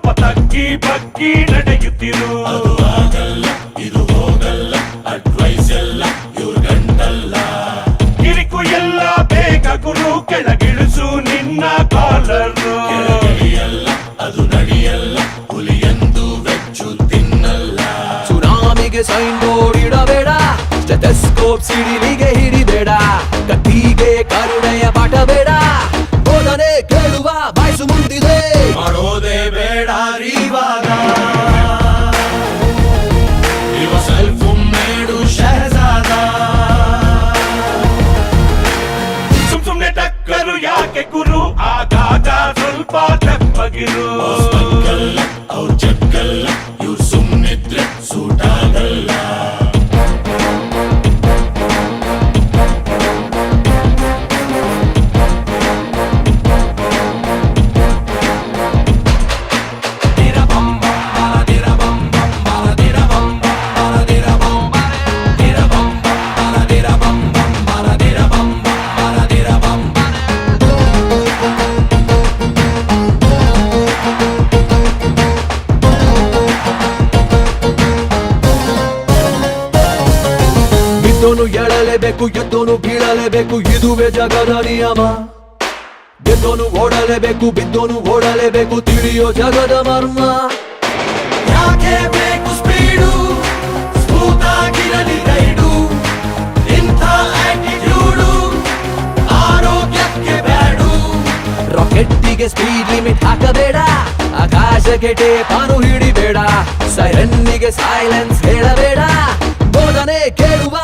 ಸ್ವಲ್ಪ ತಗ್ಗಿ ಬಗ್ಗಿ ನಡೆಯುತ್ತಿರು. ಅದು ಆಗಲ್ಲ ಇದು ಹೋಗಲ್ಲ, ಅಡ್ವೈಸ್ ಎಲ್ಲ ಇವ್ರ ಗಂಟಲ್ಲ. ಕಿರಿಕು ಎಲ್ಲ ಬೇಗ ಗುರು, ಕೆಳಗಿಳಿಸು ನಿನ್ನ ಕಾಲರು. ಕೆಳಗಿಳಿಯಲ್ಲ ಅದು ನಡೆಯಲ್ಲ, ಹುಲಿಯಂದು ವೆಚ್ಚು ತಿನ್ನಲ್ಲ. ಸುನಾಮಿಗೆ ಸೈನ್ ಬೋರ್ಡ್ ಇಡಬೇಡ, ಸ್ಟೆಥೋಸ್ಕೋಪ್ ಸಿಡಿಲಿಗೆ ಹಿಡಿಬೇಡ, ಕತ್ತಿಗೆ ಕರುಣೆಯ ಪಾಠ ಬೇಡ, ಬೋಧನೆ ಕೇಳುವ ಬಾಯ್ಸು ಮುಂದಿದೆ. ಮಾಡೋದೇ ಬೇಡ ಇವಾಗ, ಇವ ಸೆಲ್ಫ್ ಮೇಡು ಶಹಜಾದ. ಸುಮ್ನೆ ಟಕ್ಕರು ಯಾಕೆ ಗುರು, ಆಗಾಗ ಸ್ವಲ್ಪ ತೆಪ್ಪಗಿರು. ಅವ್ರ ಜಗ್ಗಲ್ಲ, ಇವ್ರು ಸುಮ್ನಿದ್ರೆ ಸೂಟ್ ಆಗಲ್ಲ. ಬಿದ್ದೋನು ಎಳಲೇಬೇಕು, ಎದ್ದೋನು ಬೀಳಲೇಬೇಕು, ಇದುವೇ ಜಗದ ನಿಯಮ. ಗೆದ್ದೋನು ಓಡಲೇಬೇಕು, ಬಿದ್ದೋನು ಓಡಲೇಬೇಕು, ತಿಳಿಯೋ ಜಗದ ಮರ್ಮ. ಯಾಕೆ ಬೇಕು ಸ್ಪೀಡು, ಸ್ಮೂತ್ ಆಗಿರಲಿ ರೈಡು, ಇಂಥ ಆಟಿಟ್ಯೂಡು ಆರೋಗ್ಯಕ್ಕೆ ಬ್ಯಾಡು. ರಾಕೆಟ್ಟಿಗೆ ಸ್ಪೀಡ್ ಲಿಮಿಟ್ ಹಾಕಬೇಡ, ಆಕಾಶಕ್ಕೆ ಟೇಪಾನು ಹಿಡಿಬೇಡ, ಸೈರನ್ನಿಗೆ ಸೈಲೆನ್ಸ್ ಹೇಳಬೇಡ, ಬೋಧನೆ ಕೇಳುವ